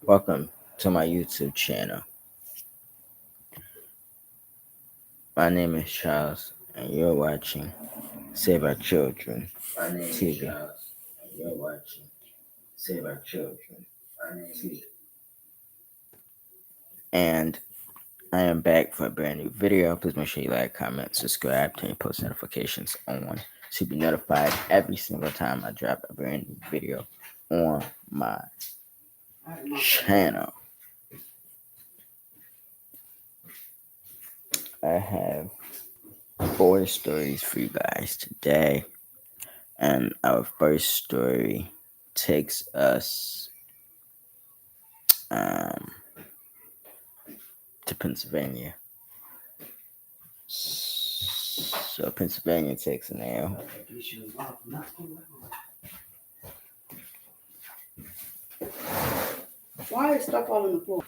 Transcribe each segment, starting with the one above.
Welcome to my YouTube channel. My name is Charles, and you're watching Save Our Children TV. And you're watching Save Our Children TV. And I am back for a brand new video. Please make sure you like, comment, subscribe, turn your post notifications on to be notified every single time I drop a brand new video on my channel. I have 4 stories for you guys today. And our first story takes us to Pennsylvania. So Pennsylvania takes an L. Why is stuff all on the floor?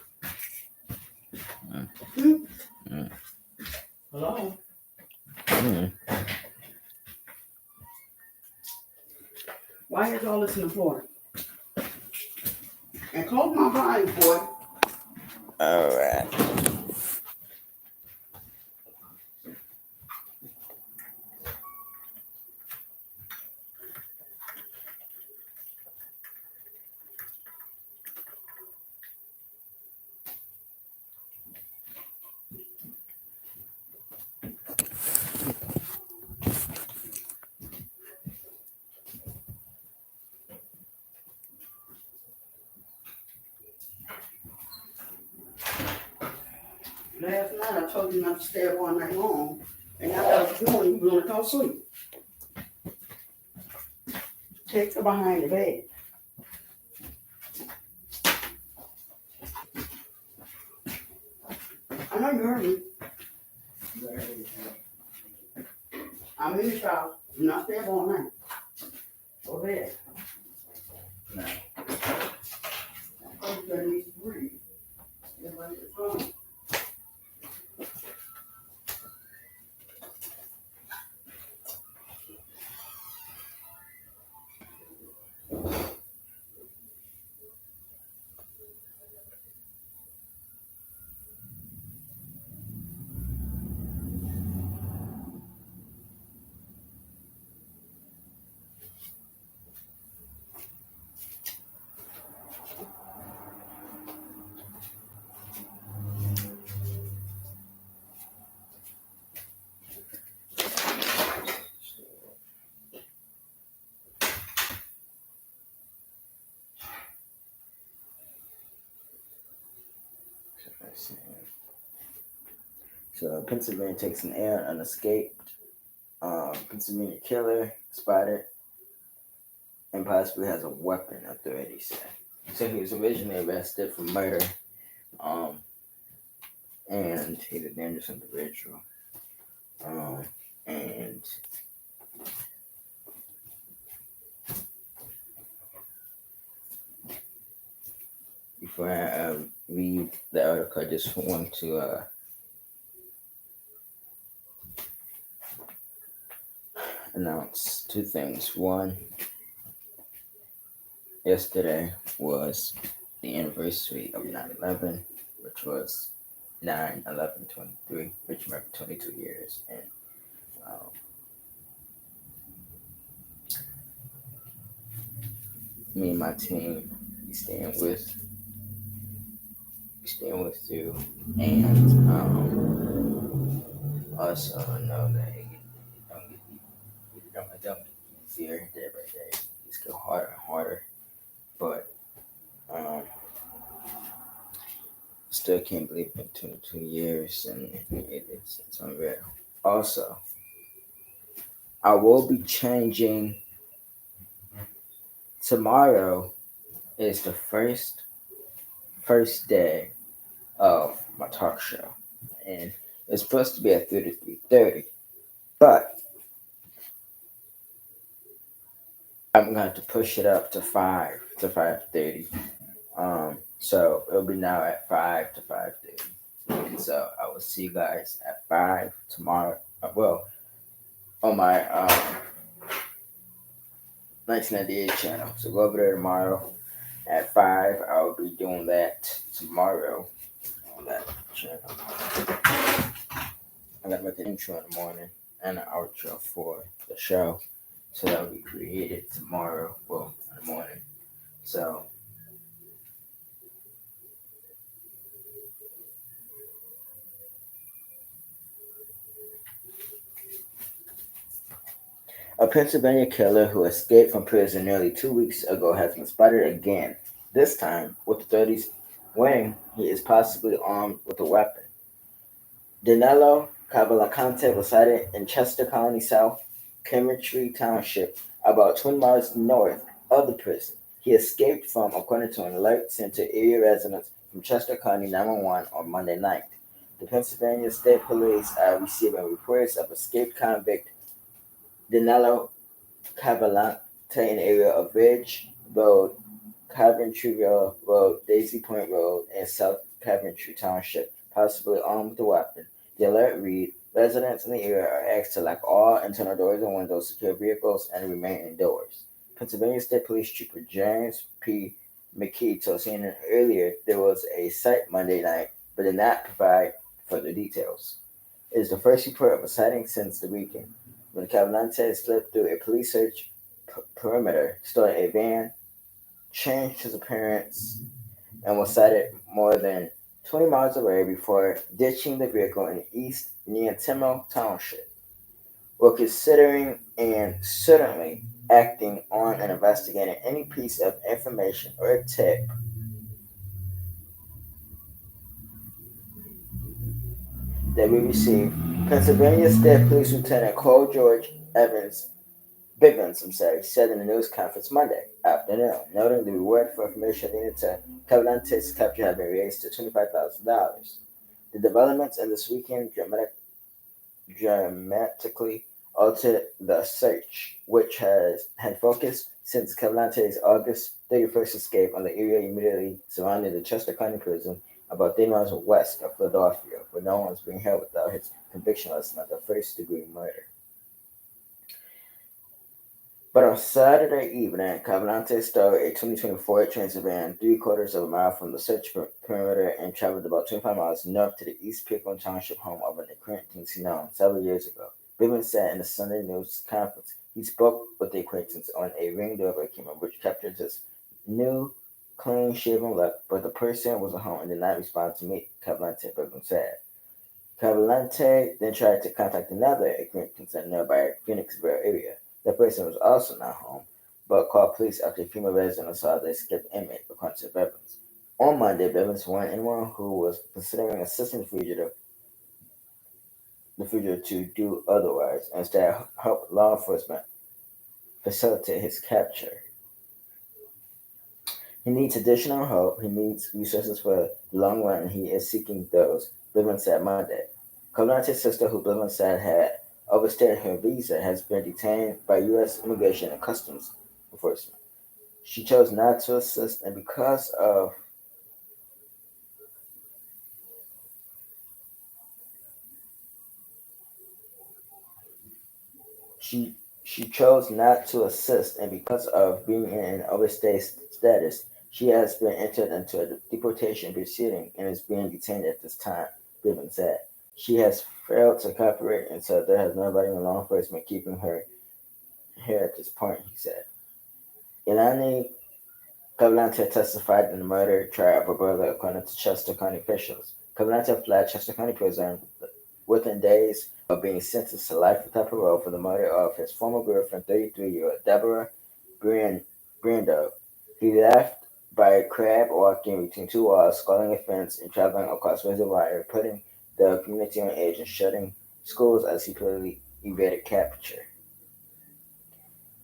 Hello? Why is all this on the floor? And close my blinds, boy. Alright. Last night I told you not to stay up all night long. And I got this morning you want to come sleep. Take her behind the bed. I know you heard me. I'm in the shower. Do not stay up all night. Go to bed. No. I'm going to need to breathe. Everybody is gone. So Pennsylvania takes an L, unescaped. Pennsylvania killer spotted and possibly has a weapon, authorities say. So he was originally arrested for murder, and he's a dangerous individual. And before I read the article, I just want to announce 2 things. One, yesterday was the anniversary of 9/11, which was 9/11/23, which marked 22 years. And me and my team, we stand with you, and also know that it don't get easier day by day. It's get harder and harder, but still can't believe it's been 22 years, and it's unreal. Also, I will be changing. Tomorrow is the first day of my talk show, and it's supposed to be at 3:30, but I'm gonna have to push it up to 5:30. So it'll be now at 5 to 5:30. So I will see you guys at 5 tomorrow. Well, on my 1998 channel. So go over there tomorrow at 5. I'll be doing that tomorrow on that channel. I gotta make an intro in the morning and an outro for the show. So that'll be created tomorrow, well, in the morning. So a Pennsylvania killer who escaped from prison nearly 2 weeks ago has been spotted again, this time with authorities weighing he is possibly armed with a weapon. Danilo Cavalcante was sighted in Chester County, South Coventry Township, about 20 miles north of the prison. He escaped from, according to an alert sent to area residents from Chester County 911 on Monday night. The Pennsylvania State Police are receiving reports of escaped convict Danilo Cavalcante in the area of Ridge Road, Coventryville Road, Daisy Point Road, and South Coventry Township, possibly armed with a weapon. The alert read, residents in the area are asked to lock all internal doors and windows, secure vehicles, and remain indoors. Pennsylvania State Police Trooper James P. McKee told CNN earlier there was a sight Monday night, but did not provide further details. It is the first report of a sighting since the weekend, when Cavalcante slipped through a police search perimeter, stole a van, changed his appearance, and was sighted more than 20 miles away before ditching the vehicle in East Neotimo Township. We're considering and certainly acting on and investigating any piece of information or tip that we receive. Pennsylvania State Police Lieutenant Cole George Bivens, said in a news conference Monday afternoon, noting the reward for information needed to Cavalcante's capture had been raised to $25,000. The developments in this weekend dramatically altered the search, which had focused since Cavalcante's August 31st escape on the area immediately surrounding the Chester County Prison, about 30 miles west of Philadelphia, where no one was being held without his conviction last month of first-degree murder. But on Saturday evening, Cavalcante stole a 2024 Transit van 3/4 of a mile from the search perimeter and traveled about 25 miles north to the East Pickle Township home of an acquaintance he known several years ago. Bivens said in a Sunday news conference he spoke with the acquaintance on a Ring doorbell camera, which captured his new, clean-shaven look, but the person was at home and did not respond to me, Cavalcante, Bivens said. Cavalcante then tried to contact another acquaintance in the nearby Phoenixville area. The person was also not home, but called police after a female resident saw the escaped inmate, according to Bivens. On Monday, Bivens warned anyone who was considering assisting the fugitive to do otherwise, and instead help law enforcement facilitate his capture. He needs additional help. He needs resources for the long run, and he is seeking those, Bivens said Monday. Cavalcante's sister, who Bivens said had overstayed her visa, has been detained by U.S. Immigration and Customs Enforcement. She chose not to assist, and because of she chose not to assist, and because of being in an overstay status, she has been entered into a deportation proceeding and is being detained at this time, Bivens said. She has failed to cooperate, and so there has nobody in law enforcement keeping her here at this point, he said. Ilani Cavalcante testified in the murder trial of her brother, according to Chester County officials. Cavalcante fled Chester County Prison within days of being sentenced to life without parole for the murder of his former girlfriend, 33-year-old Deborah Brando. He left by crab walking between two walls, scaling a fence, and traveling across razor wire, putting the community on edge and shutting schools as he repeatedly evaded capture.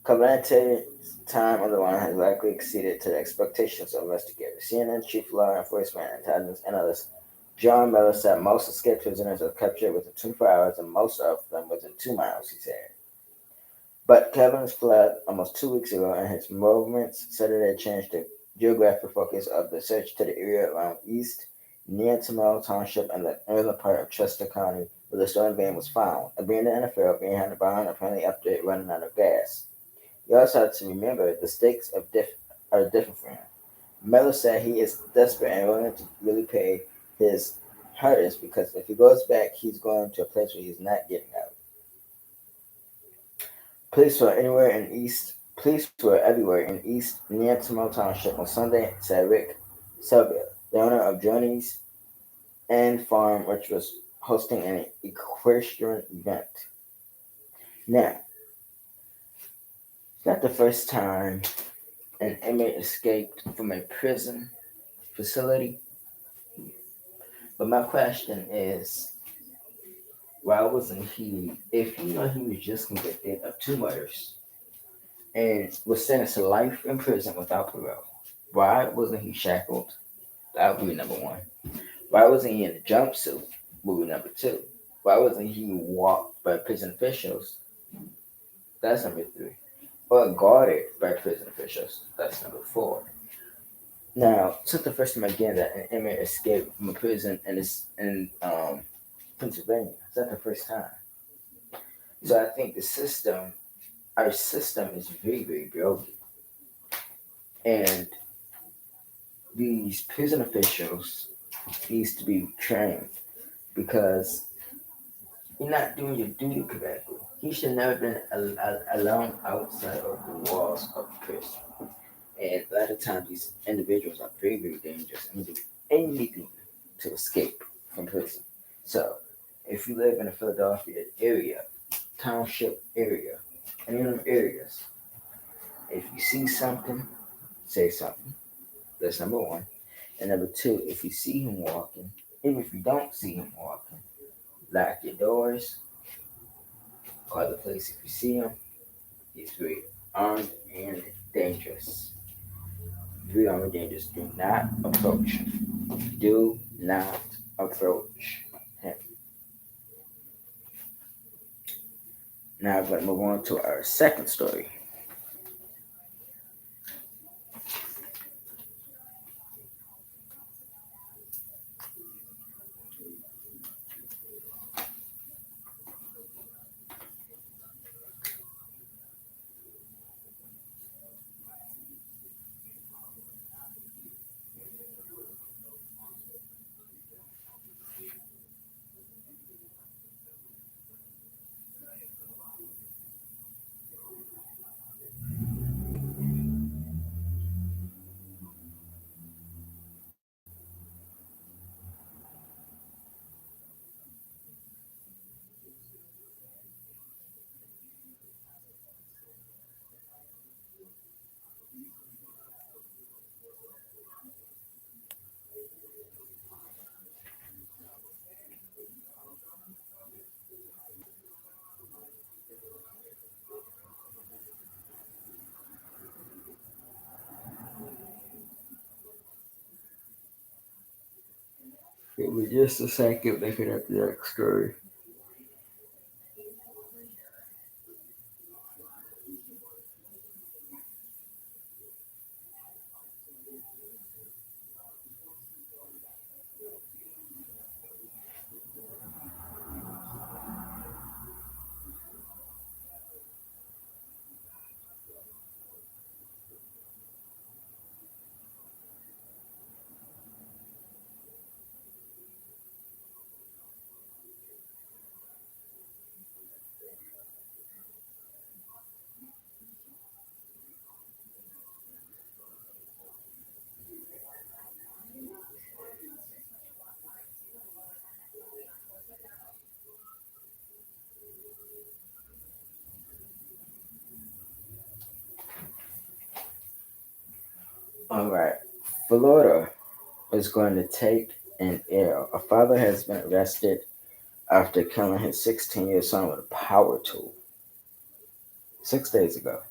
Cavalcante's time on the run has likely exceeded to the expectations of investigators. CNN Chief Law Enforcement and Intelligence Analyst John Miller said most escaped prisoners are captured within 24 hours and most of them within 2 miles, he said. But Kevin's fled almost 2 weeks ago, and his movements Saturday changed the geographic focus of the search to the area around East Neotimo Township and the northern part of Chester County, where the stolen van was found, abandoned in a field behind the barn, apparently after it running out of gas. You also have to remember the stakes are different for him. Melo said he is desperate and willing to really pay his hardest because if he goes back, he's going to a place where he's not getting out. Police were anywhere in East. Police were everywhere in East Neanderthal Township on Sunday, said Rick Selvia, the owner of Johnny's and Farm, which was hosting an equestrian event. Now, it's not the first time an inmate escaped from a prison facility, but my question is, why wasn't he, if he knew he was just convicted of two murders and was sentenced to life in prison without parole, why wasn't he shackled? That would be number one. Why wasn't he in a jumpsuit? Would be number two. Why wasn't he walked by prison officials? That's number three. Or guarded by prison officials? That's number four. Now, since the first time again that an inmate escaped from a prison in Pennsylvania, it's not the first time. So I think our system is very, very broken. And these prison officials needs to be trained because you're not doing your duty correctly. He should never been alone outside of the walls of the prison. And a lot of times these individuals are very, very dangerous and do anything to escape from prison. So if you live in the Philadelphia area, township area, any of them areas, if you see something, say something. That's number one. And number two, if you see him walking, even if you don't see him walking, lock your doors, call the police if you see him. He's very armed and dangerous. Very armed and dangerous. Do not approach him. Do not approach him. Now I'm going to move on to our second story. Give me just a second making up the next story. All right. Florida is going to take an L. A father has been arrested after killing his 16-year son with a power tool 6 days ago.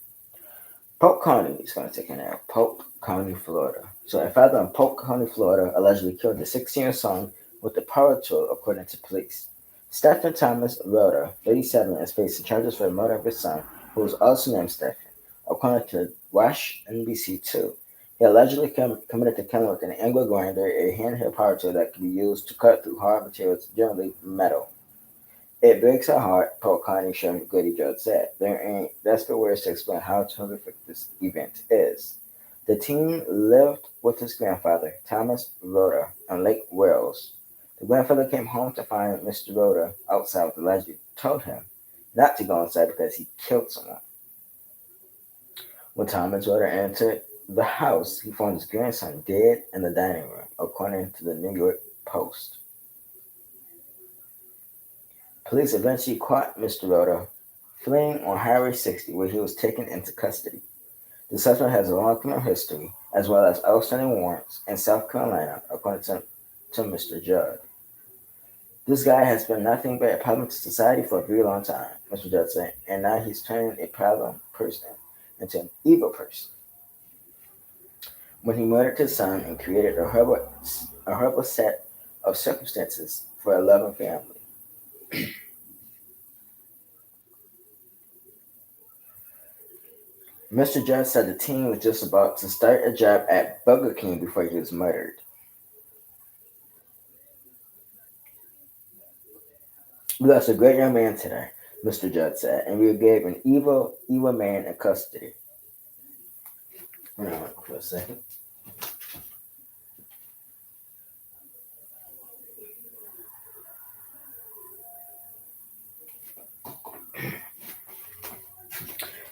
Polk County is going to take an L. Polk County, Florida. So a father in Polk County, Florida, allegedly killed his 16-year son with a power tool, according to police. Stephen Thomas Rhoda, 37, is facing charges for the murder of his son, who was also named Stephen, according to Wash NBC2. He allegedly committed the killing with an angle grinder, a handheld power tool that can be used to cut through hard materials, generally metal. It breaks our heart, Polk County Sheriff Goody George said. There ain't desperate words to explain how horrific this event is. The teen lived with his grandfather, Thomas Rhoda, on Lake Wales. The grandfather came home to find Mr. Rhoda outside with the ledger, told him not to go inside because he killed someone. When Thomas Rhoda entered the house, he found his grandson dead in the dining room, according to the New York Post. Police eventually caught Mr. Rhoda fleeing on Highway 60, where he was taken into custody. The suspect has a long criminal history, as well as outstanding warrants in South Carolina, according to Mr. Judd. This guy has been nothing but a problem to society for a very long time, Mr. Judd said, and now he's turning a problem person into an evil person. When he murdered his son and created a horrible set of circumstances for a loving family. Mr. Judd said the teen was just about to start a job at Burger King before he was murdered. We lost a great young man today, Mr. Judd said, and we gave an evil man in custody. Hold on for a second.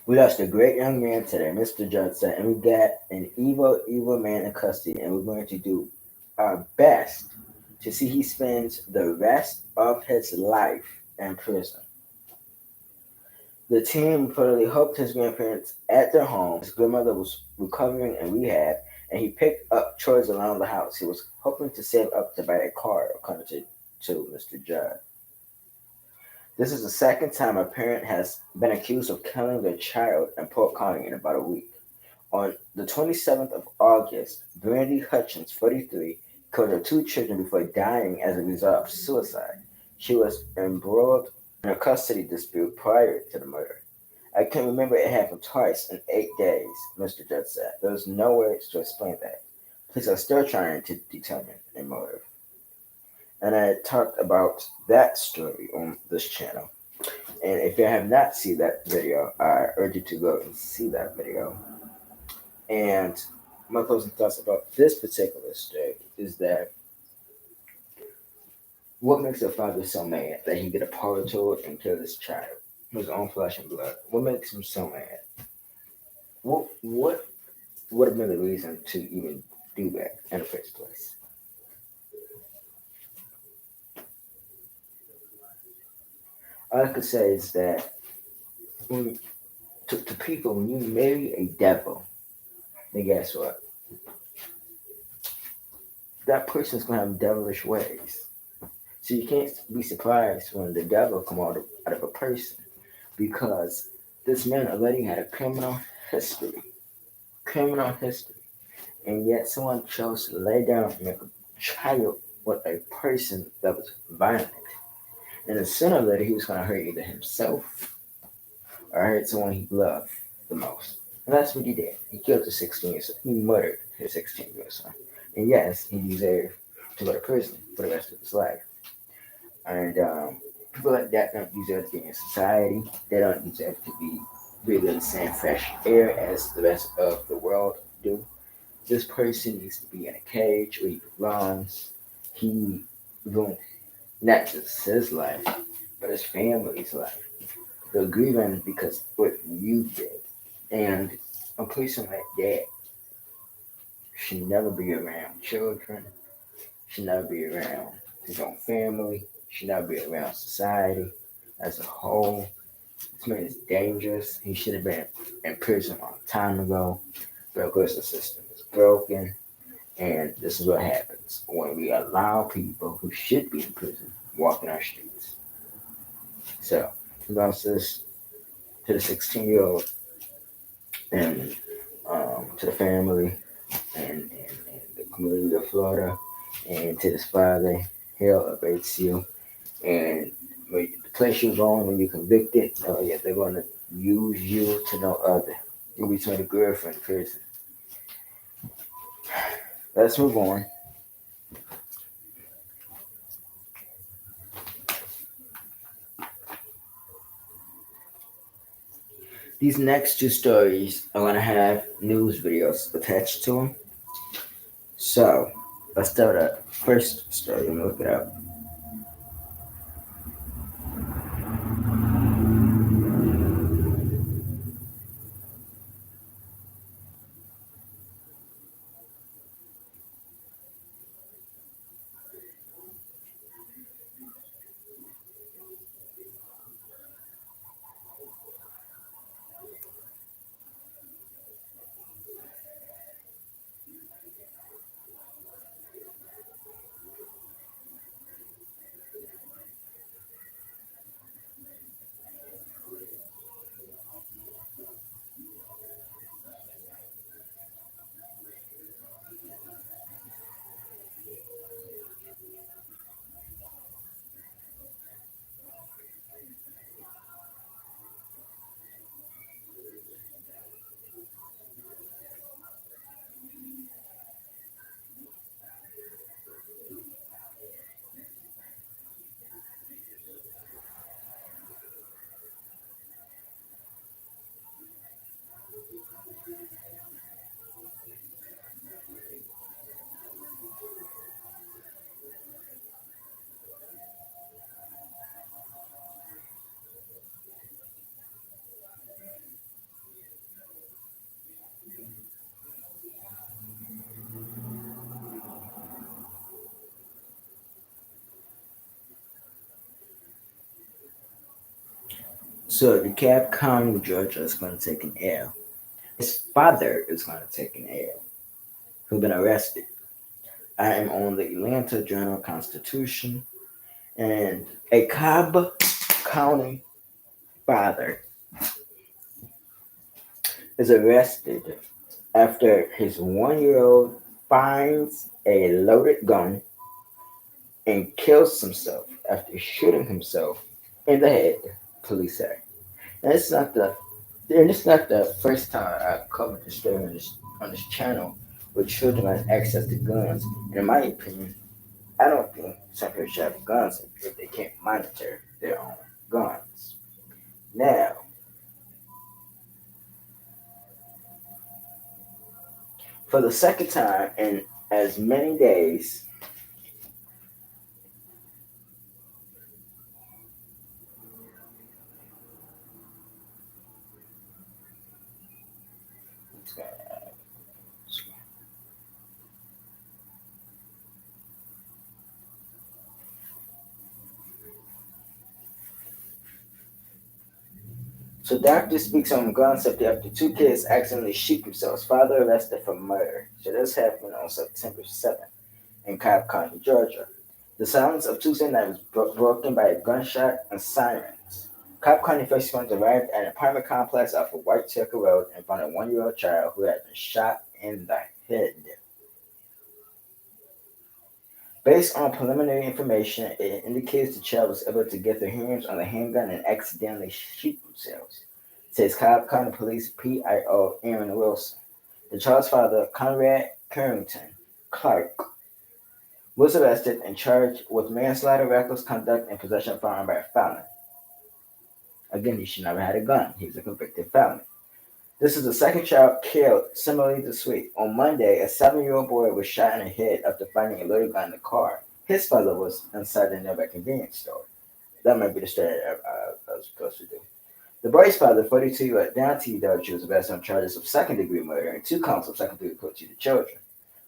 We lost a great young man today, Mr. Judd said, and we got an evil man in custody, and we're going to do our best to see he spends the rest of his life in prison. The team reportedly helped his grandparents at their home. His grandmother was recovering in rehab, and he picked up chores around the house. He was hoping to save up to buy a car, according to Mr. Judd. This is the second time a parent has been accused of killing their child in Polk County in about a week. On the 27th of August, Brandy Hutchins, 43, killed her two children before dying as a result of suicide. She was embroiled in a custody dispute prior to the murder. I can remember it happened twice in 8 days, Mr. Judd said. There's no words to explain that. Police are still trying to determine a motive. And I talked about that story on this channel. And if you have not seen that video, I urge you to go and see that video. And my closing thoughts about this particular story is that what makes a father so mad that he get a power tool and kill his child, his own flesh and blood? What makes him so mad? What would have been the reason to even do that in the first place? All I could say is that to people, when you marry a devil, then guess what? That person's gonna have devilish ways. So you can't be surprised when the devil come out of a person, because this man already had a history, criminal history, and yet someone chose to lay down and make a child with a person that was violent. And then sooner or later, he was going to hurt either himself or hurt someone he loved the most. And that's what he did. He killed his 16-year-old. He murdered his 16-year-old son. And yes, he deserved to go to prison for the rest of his life. And people like that don't deserve to be in society. They don't deserve to be breathing the same fresh air as the rest of the world do. This person needs to be in a cage where he belongs. He ruined not just his life, but his family's life. They're grieving because what you did. And a person like that should never be around children, should never be around his own family, should never be around society as a whole. This man is dangerous. He should have been in prison a long time ago. But of course, the system is broken. And this is what happens when we allow people who should be in prison walking our streets. So, condolences to the 16-year-old and to the family and the community of Florida, and to his father. Hell awaits you. And the place you're going when you're convicted, they're going to use you to no other. You'll be trying to girlfriend in prison. Let's move on. These next two stories are going to have news videos attached to them. So let's start with the first story. Let me look it up. So the Cab County, Georgia is going to take an L. His father is going to take an L, who's been arrested. I am on the Atlanta Journal Constitution, and a Cobb County father is arrested after his 1-year-old finds a loaded gun and kills himself after shooting himself in the head, police say. And it's not the first time I covered the story on this channel where children have access to guns. And in my opinion, I don't think some people should have guns if they can't monitor their own guns. Now, for the second time in as many days, so doctor speaks on gun safety after two kids accidentally shoot themselves. Father arrested for murder. So this happened on September 7th in Cobb County, Georgia. The silence of Tuesday night was broken by a gunshot and sirens. Cobb County first responders arrived at an apartment complex off of White Tucker Road and found a 1-year-old child who had been shot in the head. Based on preliminary information, it indicates the child was able to get their hands on the handgun and accidentally shoot themselves, says Cobb County Police PIO Aaron Wilson. The child's father, Conrad Carrington Clark, was arrested and charged with manslaughter, reckless conduct, and possession of a firearm by a felon. Again, he should never had a gun. He was a convicted felon. This is the second child killed similarly this week. On Monday, a 7-year-old boy was shot in the head after finding a loaded gun in the car. His father was inside the nearby convenience store. That might be the story I was supposed to do. The boy's father, 42, Dante Dodge, was arrested on charges of second-degree murder and 2 counts of second-degree cruelty to children.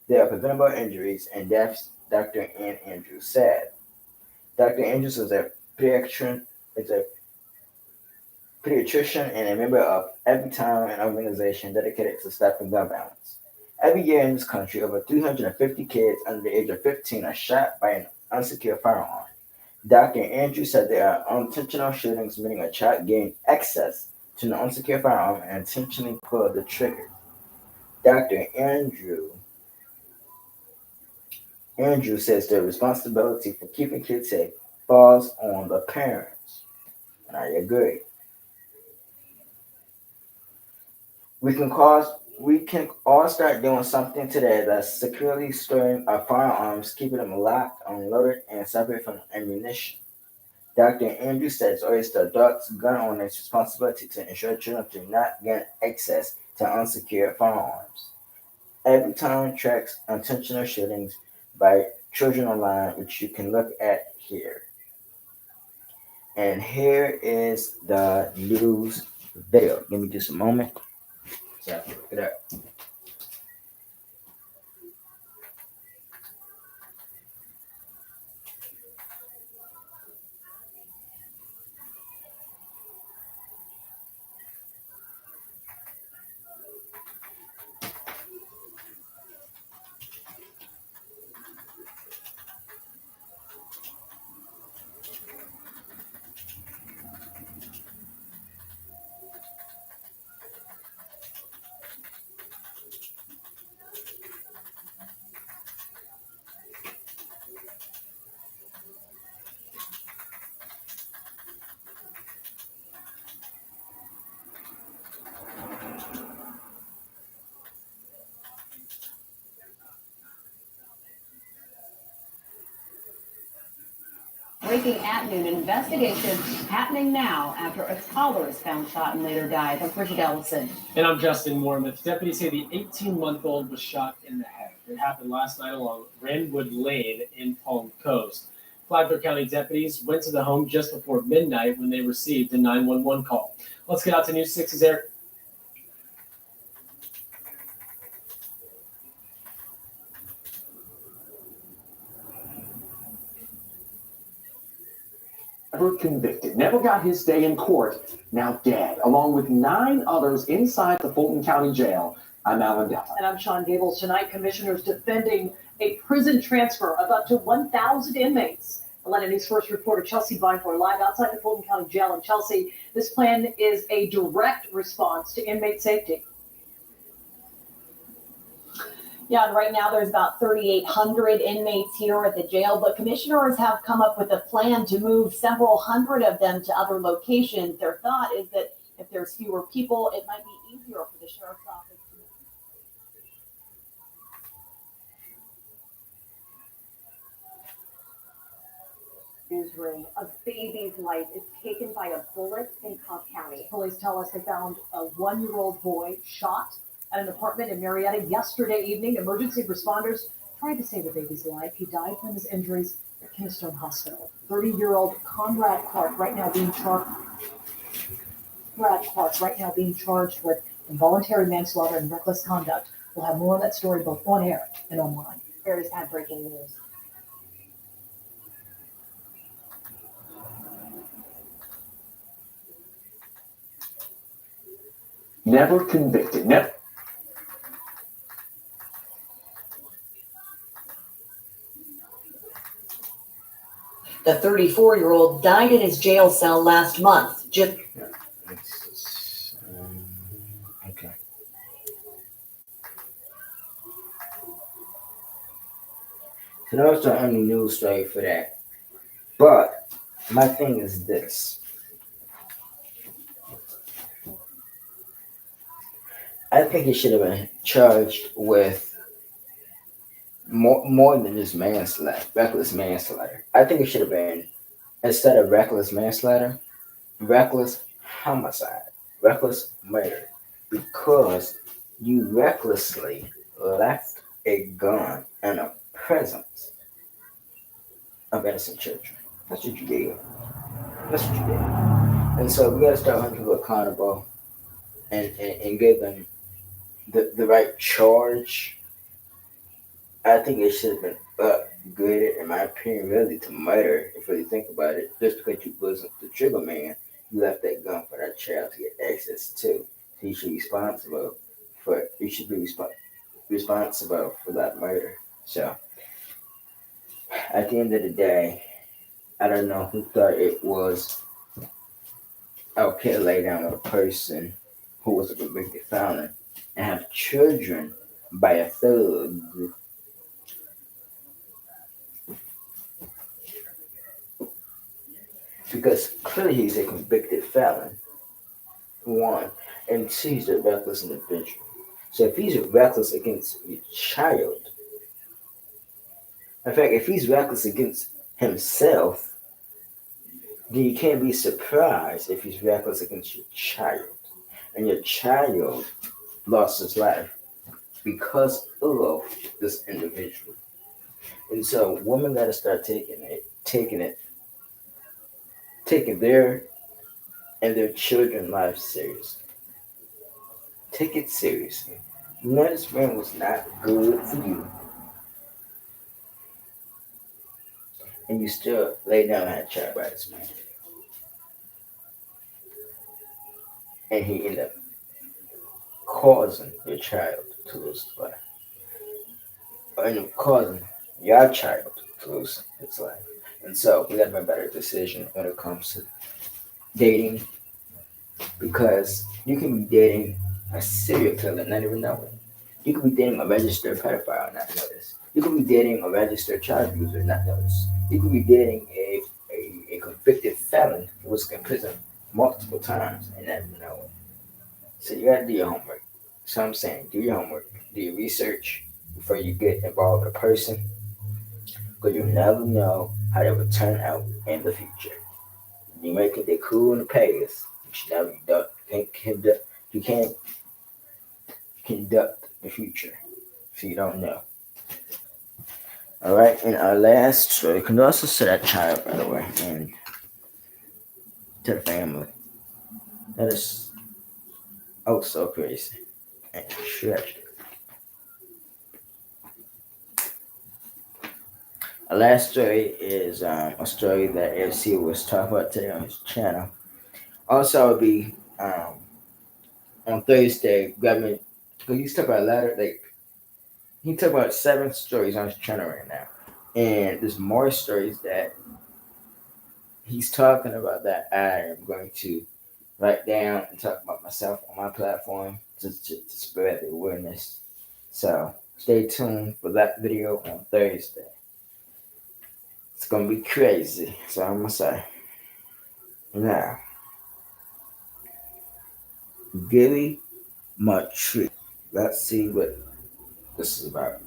There are preventable injuries and deaths, Dr. Ann Andrews said. Dr. Andrews is a pediatrician and a member of Every Time, an organization dedicated to stopping gun violence. Every year in this country, over 350 kids under the age of 15 are shot by an unsecured firearm. Dr. Andrews said there are unintentional shootings, meaning a child gained access to an unsecured firearm and intentionally pulled the trigger. Dr. Andrew says the responsibility for keeping kids safe falls on the parents. And I agree. We can all start doing something today that's securely storing our firearms, keeping them locked, unloaded, and separate from ammunition. Dr. Andrews says it's the adults' gun owners' responsibility to ensure children do not gain access to unsecured firearms. Every time tracks intentional shootings by children online, which you can look at here. And here is the news video. Give me just a moment so I can look it up. Breaking at noon, an investigation happening now after a toddler is found shot and later died. I'm Bridget Ellison. And I'm Justin Mormouth. Deputies say the 18-month-old was shot in the head. It happened last night along Randwood Lane in Palm Coast. Flagler County deputies went to the home just before midnight when they received a 911 call. Let's get out to News 6's Eric. Never convicted, never got his day in court, now dead, along with 9 others inside the Fulton County Jail. I'm Alan Delta. And I'm Sean Gables. Tonight, commissioners defending a prison transfer of up to 1,000 inmates. Atlanta News First reporter Chelsea Bynford live outside the Fulton County Jail. And Chelsea, this plan is a direct response to inmate safety. Yeah, and right now there's about 3,800 inmates here at the jail, but commissioners have come up with a plan to move several hundred of them to other locations. Their thought is that if there's fewer people, it might be easier for the sheriff's office to newsroom. A baby's life is taken by a bullet in Cobb County. Police tell us they found a 1-year-old boy shot at an apartment in Marietta yesterday evening. Emergency responders tried to save the baby's life. He died from his injuries at Keystone Hospital. 30-year-old Conrad Clark right now being charged with involuntary manslaughter and reckless conduct. We'll have more on that story both on air and online. Very sad breaking news. Never convicted, never. The 34-year-old died in his jail cell last month. Okay. So that was the only news story for that. But my thing is this. I think he should have been charged with more than just manslaughter, reckless manslaughter. I think it should have been, instead of reckless manslaughter, reckless homicide, reckless murder, because you recklessly left a gun in the presence of innocent children. That's what you did. That's what you did. And so we gotta start holding people accountable and give them the right charge. I think it should have been upgraded, in my opinion, really to murder. If you think about it, just because you wasn't the trigger man, you left that gun for that child to get access to. So you should be responsible for that murder. So at the end of the day, I don't know who thought it was okay to lay down with a person who was a convicted felon and have children by a thug. Because clearly he's a convicted felon, 1, and 2, he's a reckless individual. So if he's reckless against your child, in fact, if he's reckless against himself, then you can't be surprised if he's reckless against your child. And your child lost his life because of this individual. And so women gotta start taking their and their children's lives seriously. Take it seriously. You know this man was not good for you. And you still lay down and had a child by this man. And he ended up causing your child to lose his life. Or ended up causing your child to lose his life. And so we gotta make a better decision when it comes to dating, because you can be dating a serial killer and not even know it. You could be dating a registered pedophile and not know this. You could be dating a registered child abuser and not know this. You could be dating a convicted felon who was in prison multiple times and not even know it. So you gotta do your homework. So I'm saying, do your homework, do your research before you get involved with a person, because you never know how they will turn out in the future. You may think they're cool in the past, but you never you can't conduct the future, so you don't know. All right, and our last story, condolences to that child, by the way, and to the family. That is so crazy and tragic. Our last story is a story that FC was talking about today on his channel. Also, it'll be on Thursday. Government, because he's talking about a lot of he talked about 7 stories on his channel right now, and there's more stories that he's talking about that I am going to write down and talk about myself on my platform to spread the awareness. So stay tuned for that video on Thursday. It's gonna be crazy. So I'm gonna say now, Gilly Matrix. Let's see what this is about.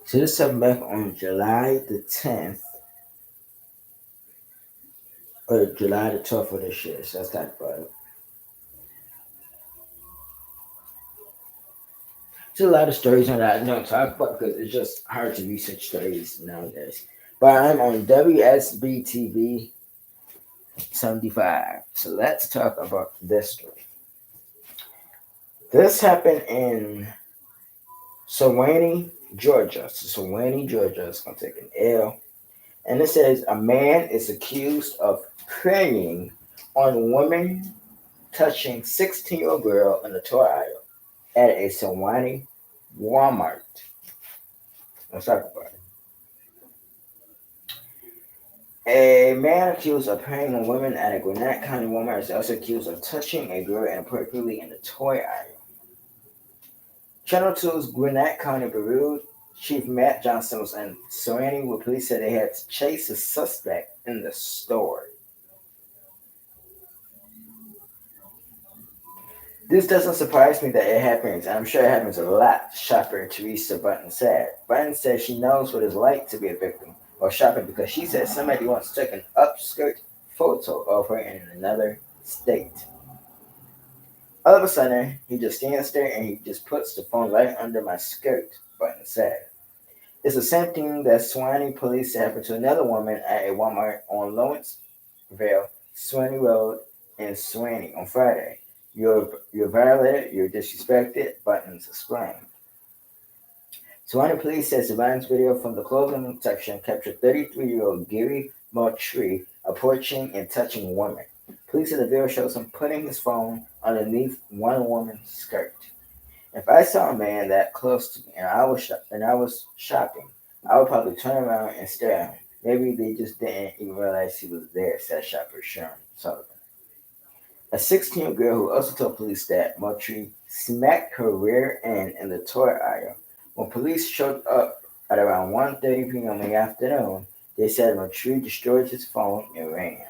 So this happened back on July the 10th, or July the 12th of this year. So let's talk about it. There's a lot of stories on that I don't talk about because it's just hard to research stories nowadays. But I'm on WSB-TV 75. So let's talk about this story. This happened in Sewanee, Georgia. So Sewanee, Georgia is going to take an L. And it says a man is accused of preying on women touching 16-year-old girl in the toy aisle at a Sewanee Walmart. Let's talk about it. A man accused of preying on women at a Gwinnett County Walmart is also accused of touching a girl inappropriately in the toy aisle. Channel 2's Gwinnett County Bureau Chief Matt Johnson was in Sewanee where police said they had to chase a suspect in the store. This doesn't surprise me that it happens. I'm sure it happens a lot, shopper Teresa Button said. Button said she knows what it's like to be a victim of shopping because she said somebody once took an upskirt photo of her in another state. All of a sudden, he just stands there and he just puts the phone right under my skirt, Button said. It's the same thing that Swanee police said happened to another woman at a Walmart on Lawrenceville, Swanee Road in Swanee on Friday. You're violated, you're disrespected, Buttons explained. Swanee police says the violence video from the clothing section captured 33-year-old Gary Moultrie approaching and touching a woman. Police said the video shows him putting his phone underneath one woman's skirt. If I saw a man that close to me and I was shopping, I would probably turn around and stare at him. Maybe they just didn't even realize he was there, said shopper Sharon Sullivan. A 16-year-old girl who also told police that Moultrie smacked her rear end in the toy aisle. When police showed up at around 1:30 p.m. in the afternoon, they said Moultrie destroyed his phone and ran.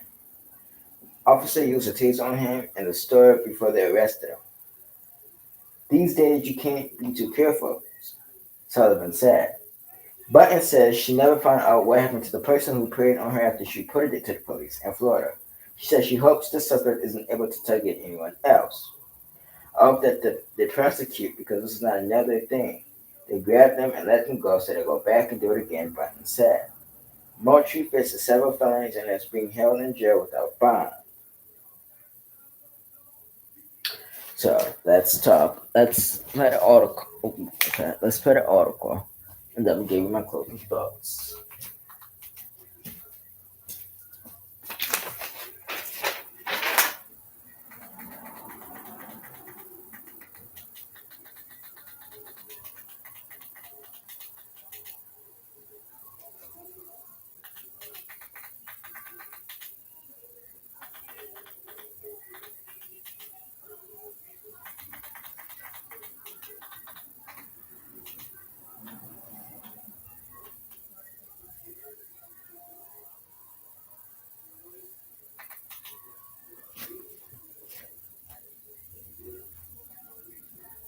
Officer used a taser on him in the store before they arrested him. These days, you can't be too careful, Sullivan said. Button says she never found out what happened to the person who preyed on her after she reported it to the police in Florida. She says she hopes the suspect isn't able to target anyone else. I hope that they prosecute because this is not another thing. They grab them and let them go so they go back and do it again, Button said. Moultrie faces several felonies and is being held in jail without bond. So let's talk. Let's play the article. Okay, let's play the article, and then I'll give you my closing thoughts.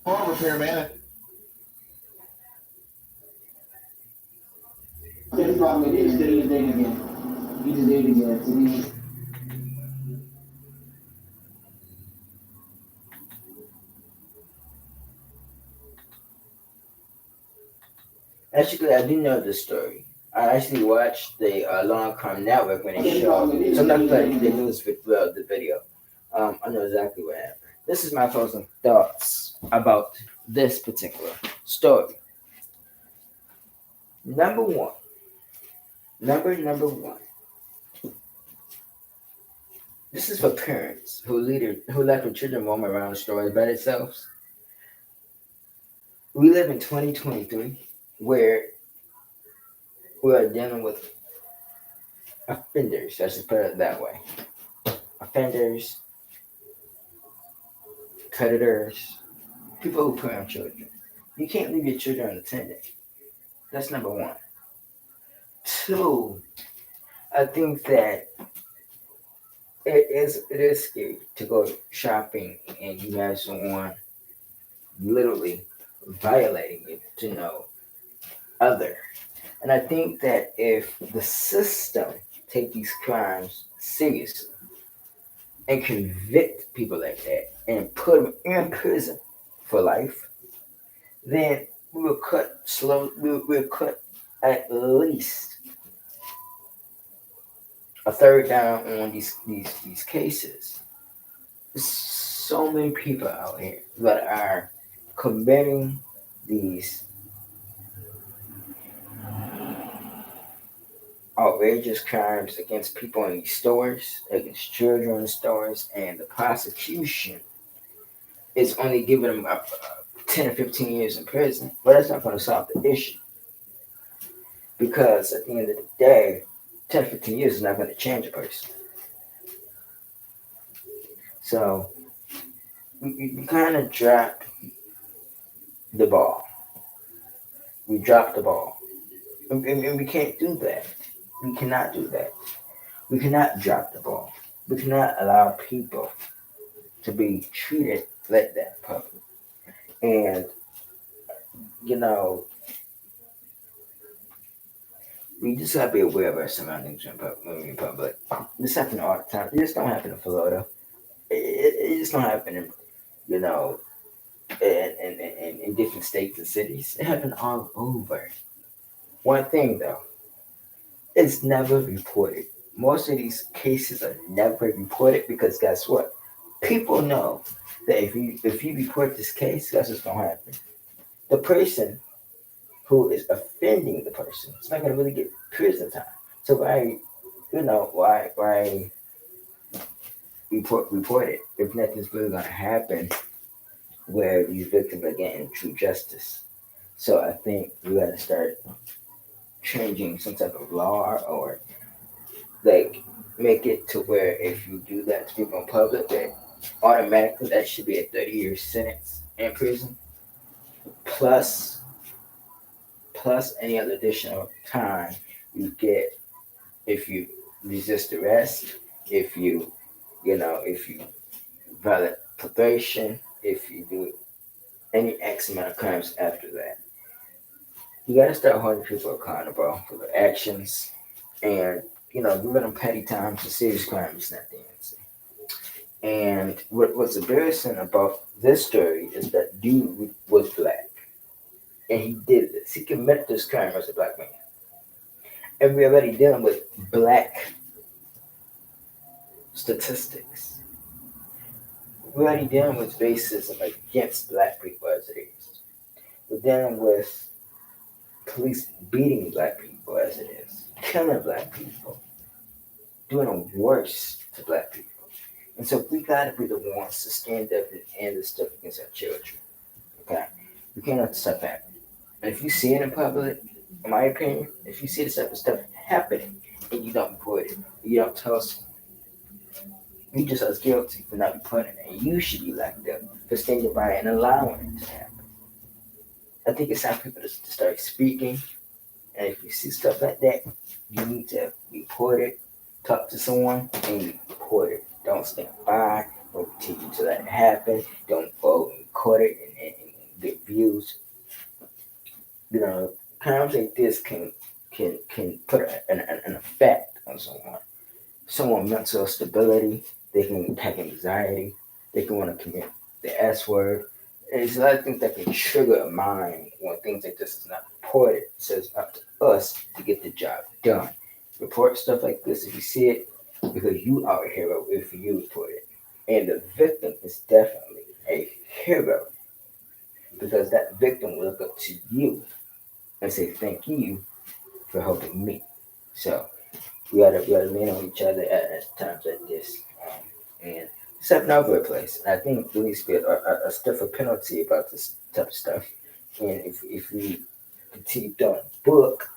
Car repairman. That's probably it. He just did it again. He just did it again. So he- Actually, I do know this story. I actually watched the Law and Crime Network when they showed. Sometimes like the news throughout the video. I know exactly what happened. This is my closing thoughts about this particular story. Number one. Number one. This is for parents who let their children roam around the stores by themselves. We live in 2023 where we are dealing with offenders, let's just put it that way. Offenders, predators, people who prey on children. You can't leave your children unattended. That's number one. Two, I think that it is scary to go shopping and you have someone literally violating it to no other. And I think that if the system take these crimes seriously and convict people like that and put them in prison for life, then we will cut we'll cut at least a third down on these cases. There's so many people out here that are committing these outrageous crimes against people in these stores, against children in stores, and the prosecution is only giving them 10 or 15 years in prison. But that's not going to solve the issue. Because at the end of the day, 10 or 15 years is not going to change a person. So, we kind of dropped the ball. We dropped the ball. And we can't do that. We cannot do that. We cannot drop the ball. We cannot allow people to be treated like that in public. And, we just gotta be aware of our surroundings in public. This happens all the time. It just don't happen in Florida. It just don't happen in, in different states and cities. It happens all over. One thing though, it's never reported. Most of these cases are never reported because guess what? People know that if you report this case, that's what's gonna happen. The person who is offending the person is not gonna really get prison time. So why report it if nothing's really gonna happen where these victims are getting true justice? So I think we gotta start changing some type of law or like make it to where if you do that to people in public, that automatically that should be a 30-year sentence in prison, plus any other additional time you get if you resist arrest, if you violate probation, if you do any X amount of crimes after that. You gotta start holding people accountable for their actions and giving them petty time for serious crimes, not the answer. And what's embarrassing about this story is that dude was black. And he did this. He committed this crime as a black man. And we're already dealing with black statistics. We're already dealing with racism against black people as it is. We're dealing with police beating black people as it is, killing black people, doing the worst to black people. And so we gotta be the ones to stand up and end this stuff against our children. Okay? We can't let this stuff happen. And if you see it in public, in my opinion, if you see this type of stuff happening and you don't report it, you don't tell us, you just us guilty for not reporting it. And you should be locked up for standing by and allowing it to happen. I think it's time for people to start speaking. And if you see stuff like that, you need to report it, talk to someone, and report it. Don't stand by, don't continue to let it happen, don't go and record it and get views. Crimes like this can put an effect on someone's mental stability. They can have anxiety. They can want to commit the S word. And there's a lot of things that can trigger a mind when things like this is not reported. So it's up to us to get the job done. Report stuff like this if you see it, because you are a hero if you report it. And the victim is definitely a hero because that victim will look up to you and say thank you for helping me. So we gotta lean on each other at times like this, and stepping over a place. And I think there needs to be a stiffer penalty about this type of stuff. And if we continue throwing a book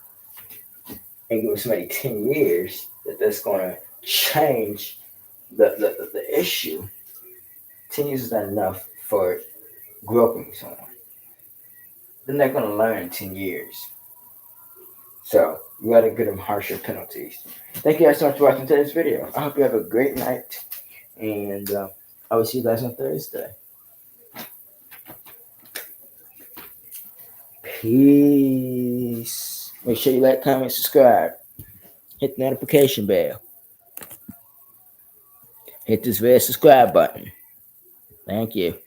and give somebody 10 years, that's gonna change the issue. 10 years is not enough for groping someone. They're not going to learn in 10 years. So you got to give them harsher penalties. Thank you guys so much for watching today's video. I hope you have a great night. And I will see you guys on Thursday. Peace. Make sure you like, comment, subscribe. Hit the notification bell. Hit this red subscribe button. Thank you.